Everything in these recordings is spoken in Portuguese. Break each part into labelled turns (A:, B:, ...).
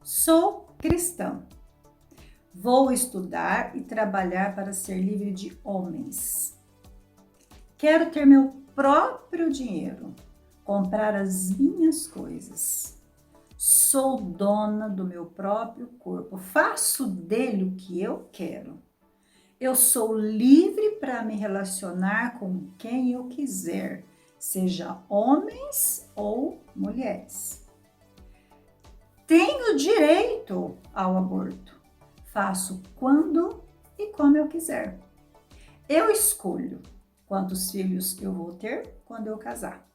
A: Sou cristã. Vou estudar e trabalhar para ser livre de homens. Quero ter meu próprio dinheiro, comprar as minhas coisas. Sou dona do meu próprio corpo, faço dele o que eu quero. Eu sou livre para me relacionar com quem eu quiser, seja homens ou mulheres. Tenho direito ao aborto. Faço quando e como eu quiser. Eu escolho quantos filhos eu vou ter quando eu casar.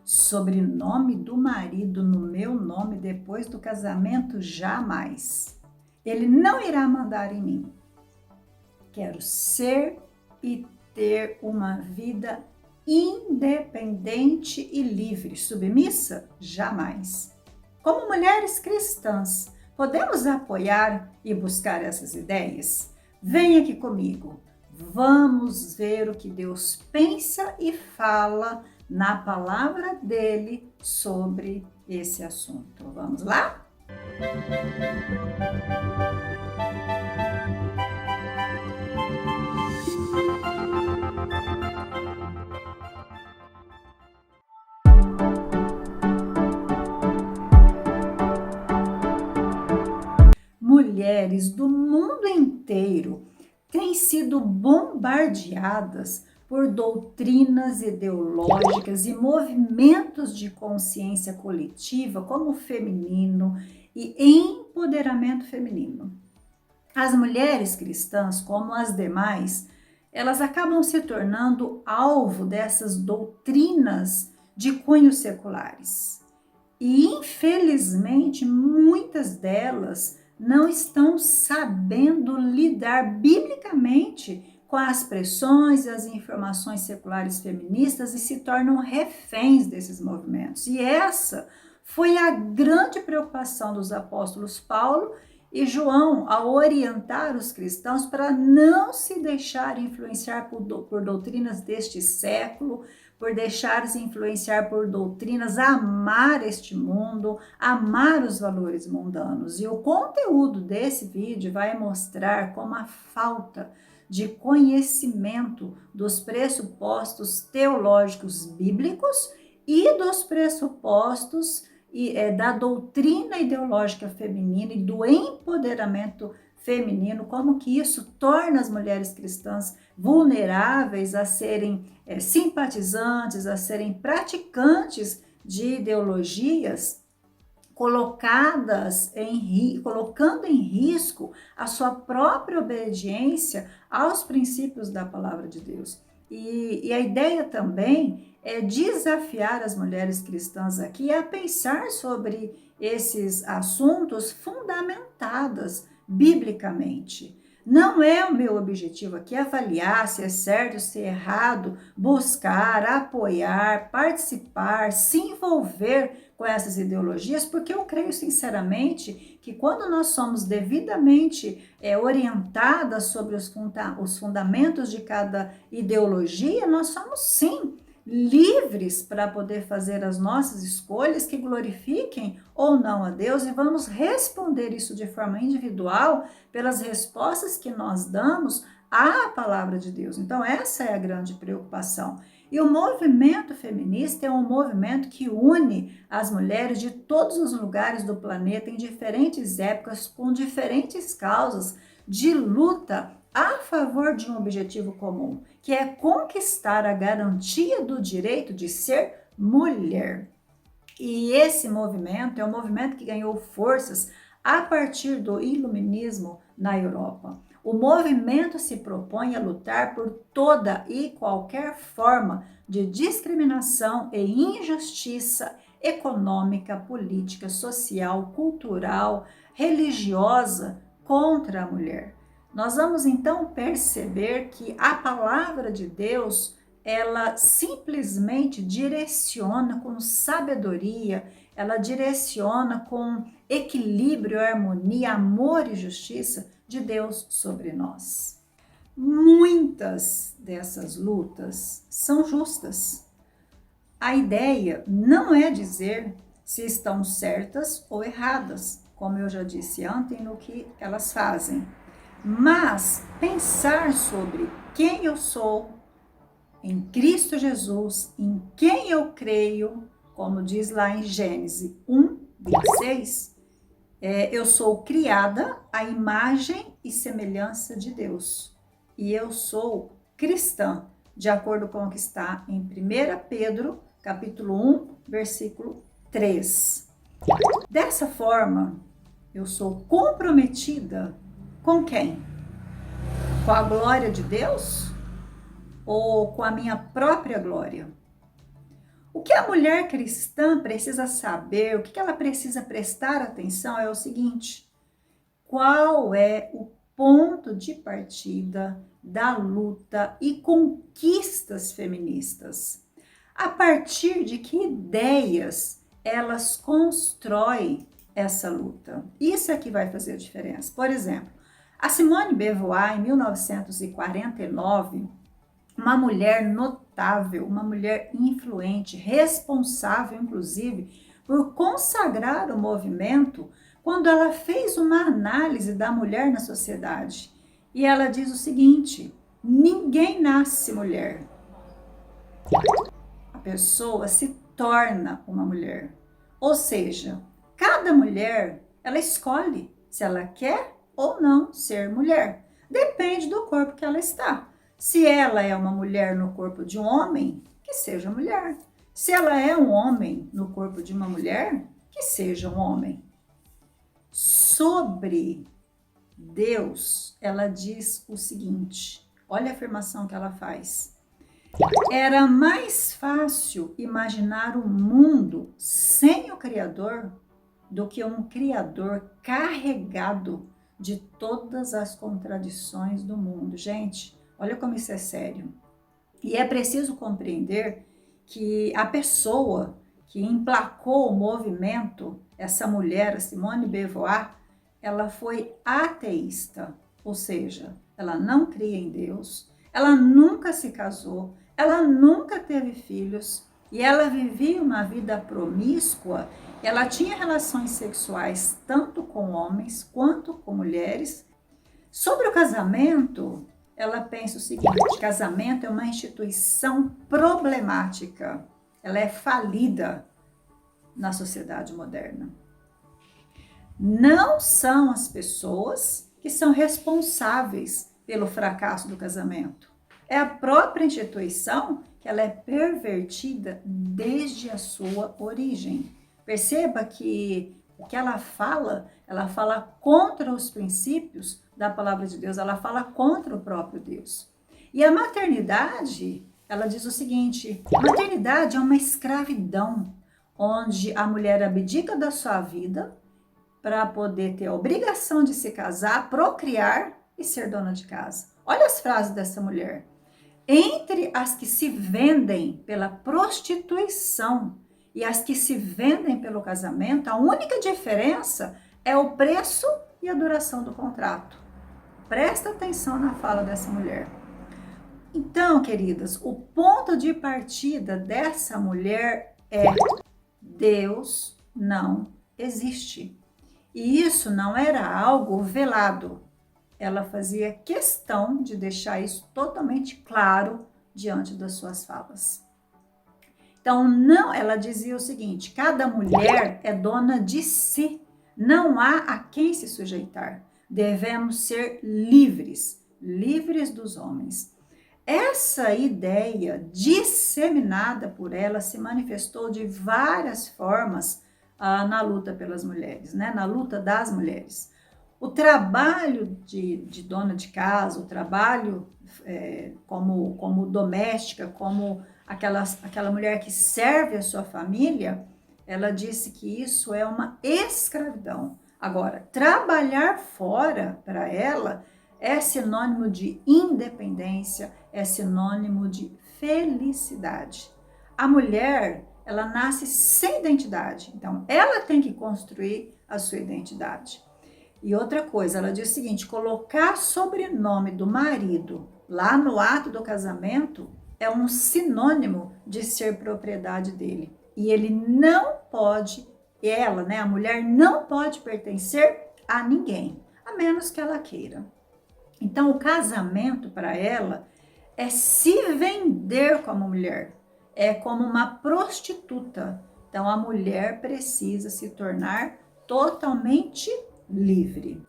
A: Sobrenome do marido no meu nome depois do casamento, jamais. Ele não irá mandar em mim. Quero ser e ter uma vida independente e livre. Submissa? Jamais. Como mulheres cristãs, podemos apoiar e buscar essas ideias? Vem aqui comigo. Vamos ver o que Deus pensa e fala na palavra dele sobre esse assunto. Vamos lá? Mulheres do mundo inteiro têm sido bombardeadas por doutrinas ideológicas e movimentos de consciência coletiva como o feminino e empoderamento feminino. As mulheres cristãs, como as demais, elas acabam se tornando alvo dessas doutrinas de cunho seculares. E, infelizmente, muitas delas não estão sabendo lidar biblicamente com as pressões e as informações seculares feministas e se tornam reféns desses movimentos. E essa foi a grande preocupação dos apóstolos Paulo e João ao orientar os cristãos para não se deixar influenciar por doutrinas deste século, por deixar-se influenciar por doutrinas, amar este mundo, amar os valores mundanos. E o conteúdo desse vídeo vai mostrar como a falta de conhecimento dos pressupostos teológicos bíblicos e dos pressupostos da doutrina ideológica feminina e do empoderamento feminino, como que isso torna as mulheres cristãs vulneráveis a serem simpatizantes, a serem praticantes de ideologias colocando em risco a sua própria obediência aos princípios da palavra de Deus. E a ideia também é desafiar as mulheres cristãs aqui a pensar sobre esses assuntos fundamentadas biblicamente. Não é o meu objetivo aqui avaliar se é certo, se é errado, buscar, apoiar, participar, se envolver com essas ideologias, porque eu creio sinceramente que quando nós somos devidamente orientadas sobre os fundamentos de cada ideologia, nós somos sim livres para poder fazer as nossas escolhas que glorifiquem ou não a Deus, e vamos responder isso de forma individual pelas respostas que nós damos à palavra de Deus. Então essa é a grande preocupação. E o movimento feminista é um movimento que une as mulheres de todos os lugares do planeta em diferentes épocas, com diferentes causas de luta a favor de um objetivo comum, que é conquistar a garantia do direito de ser mulher. E esse movimento é um movimento que ganhou forças a partir do iluminismo na Europa. O movimento se propõe a lutar por toda e qualquer forma de discriminação e injustiça econômica, política, social, cultural, religiosa contra a mulher. Nós vamos então perceber que a palavra de Deus, ela simplesmente direciona com sabedoria, ela direciona com equilíbrio, harmonia, amor e justiça de Deus sobre nós. Muitas dessas lutas são justas. A ideia não é dizer se estão certas ou erradas, como eu já disse ontem, no que elas fazem. Mas pensar sobre quem eu sou em Cristo Jesus, em quem eu creio, como diz lá em Gênesis 1:26, eu sou criada à imagem e semelhança de Deus. E eu sou cristã, de acordo com o que está em 1 Pedro, capítulo 1, versículo 3. Dessa forma, eu sou comprometida com quem? Com a glória de Deus ou com a minha própria glória? O que a mulher cristã precisa saber, o que ela precisa prestar atenção é o seguinte: qual é o ponto de partida da luta e conquistas feministas? A partir de que ideias elas constroem essa luta? Isso é que vai fazer a diferença. Por exemplo, a Simone de Beauvoir, em 1949, uma mulher notável, uma mulher influente, responsável, inclusive, por consagrar o movimento, quando ela fez uma análise da mulher na sociedade. E ela diz o seguinte: ninguém nasce mulher. A pessoa se torna uma mulher. Ou seja, cada mulher, ela escolhe se ela quer ou não ser mulher. Depende do corpo que ela está. Se ela é uma mulher no corpo de um homem, que seja mulher. Se ela é um homem no corpo de uma mulher, que seja um homem. Sobre Deus, ela diz o seguinte, olha a afirmação que ela faz. Era mais fácil imaginar um mundo sem o Criador do que um Criador carregado de todas as contradições do mundo. Gente, olha como isso é sério. E é preciso compreender que a pessoa que emplacou o movimento, essa mulher, a Simone de Beauvoir, ela foi ateísta, ou seja, ela não cria em Deus, ela nunca se casou, ela nunca teve filhos e ela vivia uma vida promíscua. Ela tinha relações sexuais tanto com homens quanto com mulheres. Sobre o casamento, ela pensa o seguinte: casamento é uma instituição problemática, ela é falida na sociedade moderna. Não são as pessoas que são responsáveis pelo fracasso do casamento. É a própria instituição que ela é pervertida desde a sua origem. Perceba que o que ela fala contra os princípios da palavra de Deus, ela fala contra o próprio Deus. E a maternidade, ela diz o seguinte: a maternidade é uma escravidão, onde a mulher abdica da sua vida para poder ter a obrigação de se casar, procriar e ser dona de casa. Olha as frases dessa mulher. Entre as que se vendem pela prostituição e as que se vendem pelo casamento, a única diferença é o preço e a duração do contrato. Presta atenção na fala dessa mulher. Então, queridas, o ponto de partida dessa mulher é: Deus não existe. E isso não era algo velado. Ela fazia questão de deixar isso totalmente claro diante das suas falas. Então, não, ela dizia o seguinte: cada mulher é dona de si, não há a quem se sujeitar. Devemos ser livres, livres dos homens. Essa ideia disseminada por ela se manifestou de várias formas na luta pelas mulheres, né? Na luta das mulheres. O trabalho de dona de casa, o trabalho como doméstica, como aquela mulher que serve a sua família, ela disse que isso é uma escravidão. Agora, trabalhar fora para ela é sinônimo de independência, é sinônimo de felicidade. A mulher, ela nasce sem identidade, então ela tem que construir a sua identidade. E outra coisa, ela diz o seguinte: colocar sobrenome do marido lá no ato do casamento é um sinônimo de ser propriedade dele. E ele não pode ela, né, a mulher, não pode pertencer a ninguém, a menos que ela queira. Então, o casamento para ela é se vender como mulher, é como uma prostituta. Então, a mulher precisa se tornar totalmente livre.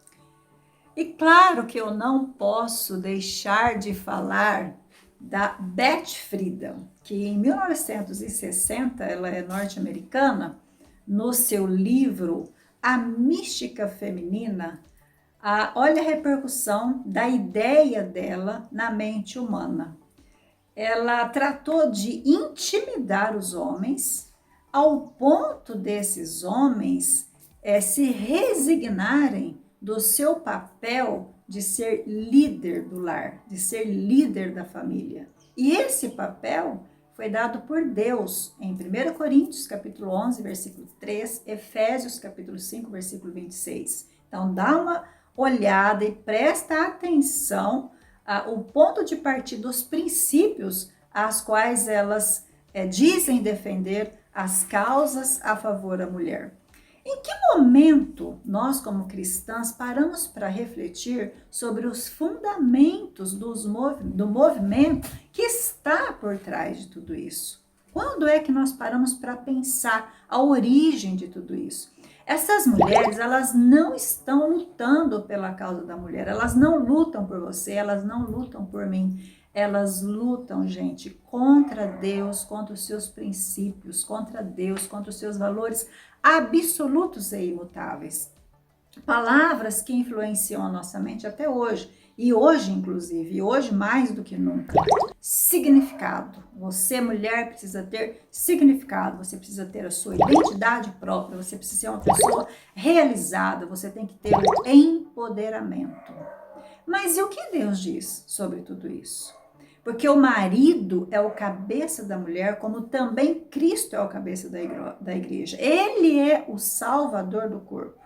A: E claro que eu não posso deixar de falar da Beth Friedan, que em 1960, ela é norte-americana, no seu livro A Mística Feminina, olha a repercussão da ideia dela na mente humana. Ela tratou de intimidar os homens ao ponto desses homens se resignarem do seu papel de ser líder do lar, de ser líder da família. E esse papel foi dado por Deus em 1 Coríntios, capítulo 11, versículo 3, Efésios, capítulo 5, versículo 26. Então, dá uma olhada e presta atenção o ponto de partida dos princípios às quais elas dizem defender as causas a favor da mulher. Em que momento nós, como cristãs, paramos para refletir sobre os fundamentos do movimento que está por trás de tudo isso? Quando é que nós paramos para pensar a origem de tudo isso? Essas mulheres, elas não estão lutando pela causa da mulher, elas não lutam por você, elas não lutam por mim. Elas lutam, gente, contra Deus, contra os seus princípios, contra Deus, contra os seus valores absolutos e imutáveis. Palavras que influenciam a nossa mente até hoje. E hoje, inclusive, e hoje mais do que nunca. Significado. Você, mulher, precisa ter significado. Você precisa ter a sua identidade própria. Você precisa ser uma pessoa realizada. Você tem que ter o empoderamento. Mas e o que Deus diz sobre tudo isso? Porque o marido é o cabeça da mulher, como também Cristo é o cabeça da igreja. Ele é o salvador do corpo.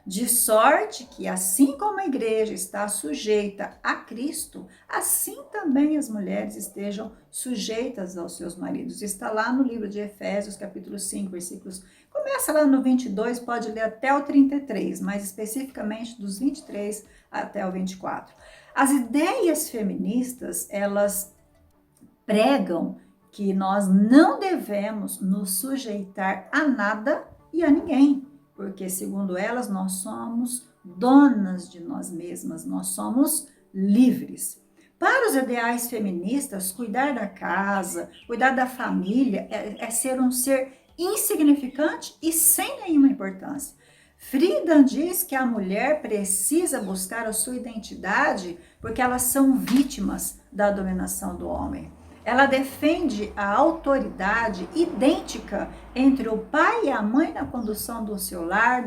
A: De sorte que, assim como a igreja está sujeita a Cristo, assim também as mulheres estejam sujeitas aos seus maridos. Está lá no livro de Efésios, capítulo 5, versículos. Começa lá no 22, pode ler até o 33, mais especificamente dos 23 até o 24. As ideias feministas, elas pregam que nós não devemos nos sujeitar a nada e a ninguém, porque, segundo elas, nós somos donas de nós mesmas, nós somos livres. Para os ideais feministas, cuidar da casa, cuidar da família é ser um ser insignificante e sem nenhuma importância. Friedan diz que a mulher precisa buscar a sua identidade porque elas são vítimas da dominação do homem. Ela defende a autoridade idêntica entre o pai e a mãe na condução do seu lar,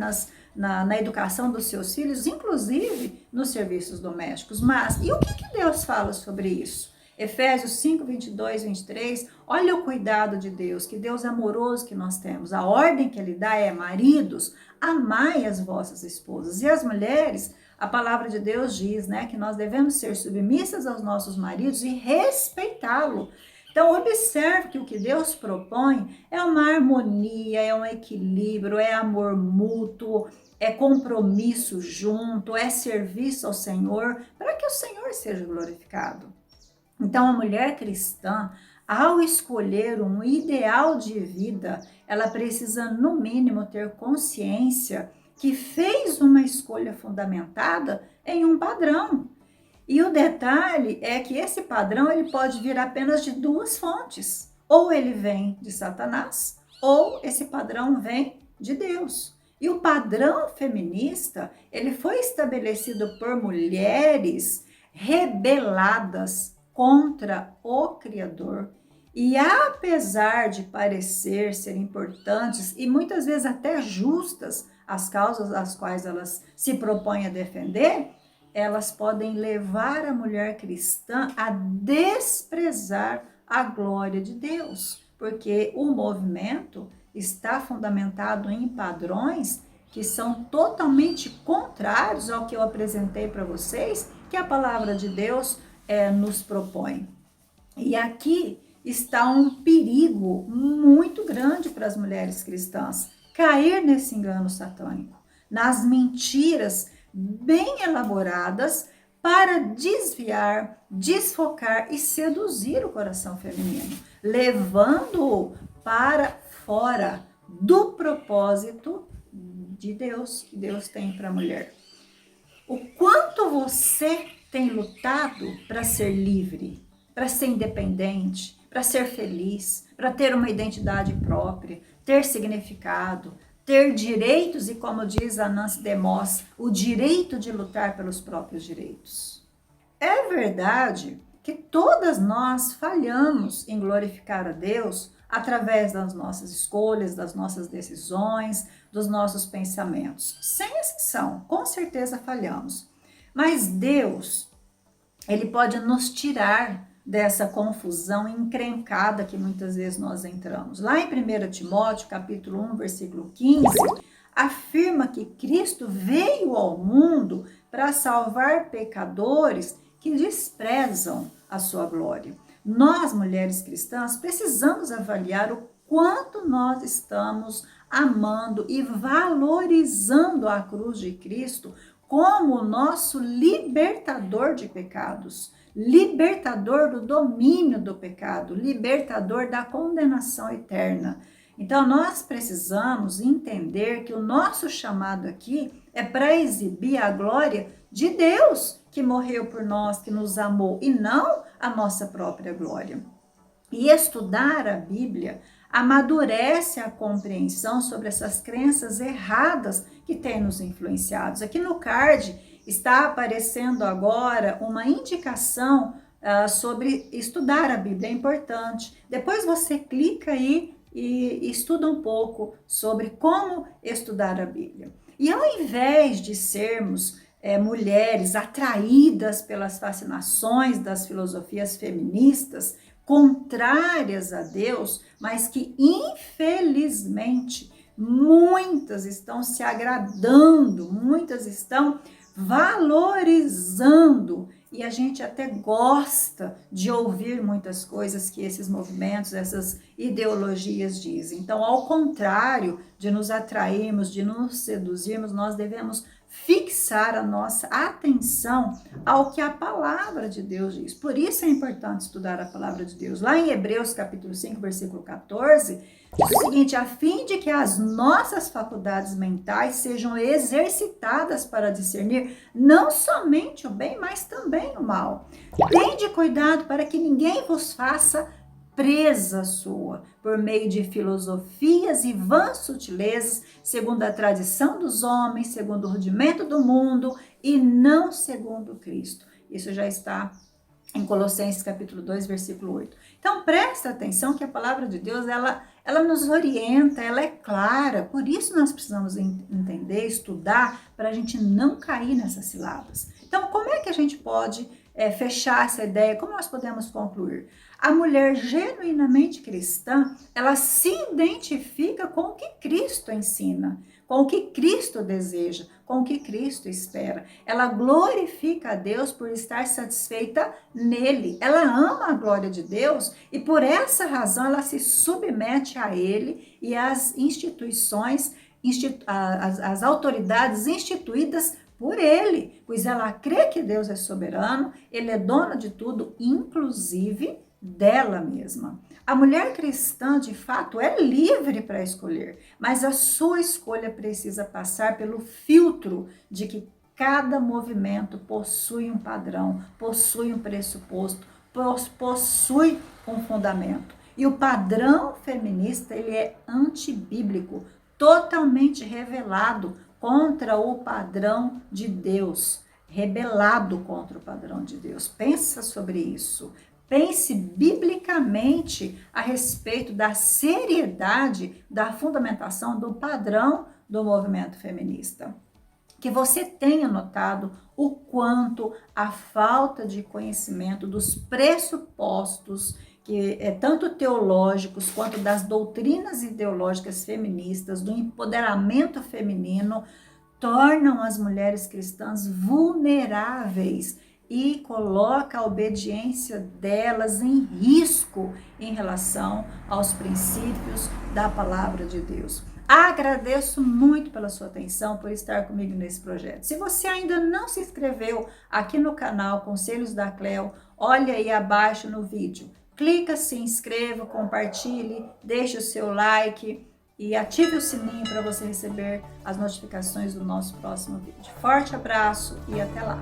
A: na educação dos seus filhos, inclusive nos serviços domésticos. Mas, e o que Deus fala sobre isso? Efésios 5, 22, 23, olha o cuidado de Deus, que Deus amoroso que nós temos. A ordem que Ele dá é: maridos, amai as vossas esposas. E as mulheres, a palavra de Deus diz, né, que nós devemos ser submissas aos nossos maridos e respeitá-lo. Então, observe que o que Deus propõe é uma harmonia, é um equilíbrio, é amor mútuo, é compromisso junto, é serviço ao Senhor, para que o Senhor seja glorificado. Então, a mulher cristã, ao escolher um ideal de vida, ela precisa, no mínimo, ter consciência que fez uma escolha fundamentada em um padrão. E o detalhe é que esse padrão ele pode vir apenas de duas fontes. Ou ele vem de Satanás, ou esse padrão vem de Deus. E o padrão feminista, ele foi estabelecido por mulheres rebeladas contra o Criador. E apesar de parecer ser importantes e muitas vezes até justas as causas às quais elas se propõem a defender, elas podem levar a mulher cristã a desprezar a glória de Deus, porque o movimento está fundamentado em padrões que são totalmente contrários ao que eu apresentei para vocês, que a palavra de Deus nos propõe. E aqui está um perigo muito grande para as mulheres cristãs. cair nesse engano satânico, nas mentiras bem elaboradas para desviar, desfocar e seduzir o coração feminino, levando-o para fora do propósito de Deus, que Deus tem para a mulher. O quanto você tem lutado para ser livre, para ser independente, para ser feliz, para ter uma identidade própria, ter significado, ter direitos e, como diz a Nancy DeMoss, o direito de lutar pelos próprios direitos. É verdade que todas nós falhamos em glorificar a Deus através das nossas escolhas, das nossas decisões, dos nossos pensamentos. Sem exceção, com certeza falhamos. Mas Deus, Ele pode nos tirar dessa confusão encrencada que muitas vezes nós entramos. Lá em 1 Timóteo, capítulo 1, versículo 15, afirma que Cristo veio ao mundo para salvar pecadores que desprezam a sua glória. Nós, mulheres cristãs, precisamos avaliar o quanto nós estamos amando e valorizando a cruz de Cristo como o nosso libertador de pecados, libertador do domínio do pecado, libertador da condenação eterna. Então, nós precisamos entender que o nosso chamado aqui é para exibir a glória de Deus, que morreu por nós, que nos amou, e não a nossa própria glória. E estudar a Bíblia amadurece a compreensão sobre essas crenças erradas que têm nos influenciados. Aqui no card está aparecendo agora uma indicação sobre estudar a Bíblia, é importante. Depois você clica aí e estuda um pouco sobre como estudar a Bíblia. E ao invés de sermos mulheres atraídas pelas fascinações das filosofias feministas, contrárias a Deus, mas que infelizmente muitas estão se agradando, muitas estão valorizando, e a gente até gosta de ouvir muitas coisas que esses movimentos, essas ideologias dizem. Então, ao contrário de nos atrairmos, de nos seduzirmos, nós devemos fixar a nossa atenção ao que a palavra de Deus diz. Por isso é importante estudar a palavra de Deus. Lá em Hebreus capítulo 5, versículo 14, diz o seguinte: a fim de que as nossas faculdades mentais sejam exercitadas para discernir não somente o bem, mas também o mal. Tende cuidado para que ninguém vos faça presa sua, por meio de filosofias e vãs sutilezas, segundo a tradição dos homens, segundo o rudimento do mundo, e não segundo Cristo. Isso já está em Colossenses capítulo 2, versículo 8. Então, presta atenção que a palavra de Deus, ela nos orienta, ela é clara, por isso nós precisamos entender, estudar, para a gente não cair nessas ciladas. Então, como é que a gente pode fechar essa ideia? Como nós podemos concluir? A mulher genuinamente cristã, ela se identifica com o que Cristo ensina, com o que Cristo deseja, com o que Cristo espera. Ela glorifica a Deus por estar satisfeita nele. Ela ama a glória de Deus e por essa razão ela se submete a ele e às instituições, às autoridades instituídas por ele, pois ela crê que Deus é soberano, ele é dono de tudo, inclusive dela mesma. A mulher cristã, de fato, é livre para escolher, mas a sua escolha precisa passar pelo filtro de que cada movimento possui um padrão, possui um pressuposto, possui um fundamento. E o padrão feminista, ele é antibíblico, totalmente revelado contra o padrão de Deus, rebelado contra o padrão de Deus. Pensa sobre isso. Pense biblicamente a respeito da seriedade da fundamentação do padrão do movimento feminista. Que você tenha notado o quanto a falta de conhecimento dos pressupostos, que tanto teológicos quanto das doutrinas ideológicas feministas, do empoderamento feminino, tornam as mulheres cristãs vulneráveis e coloca a obediência delas em risco em relação aos princípios da palavra de Deus. Agradeço muito pela sua atenção, por estar comigo nesse projeto. Se você ainda não se inscreveu aqui no canal Conselhos da Cleo, olha aí abaixo no vídeo. Clica, se inscreva, compartilhe, deixe o seu like e ative o sininho para você receber as notificações do nosso próximo vídeo. Forte abraço e até lá!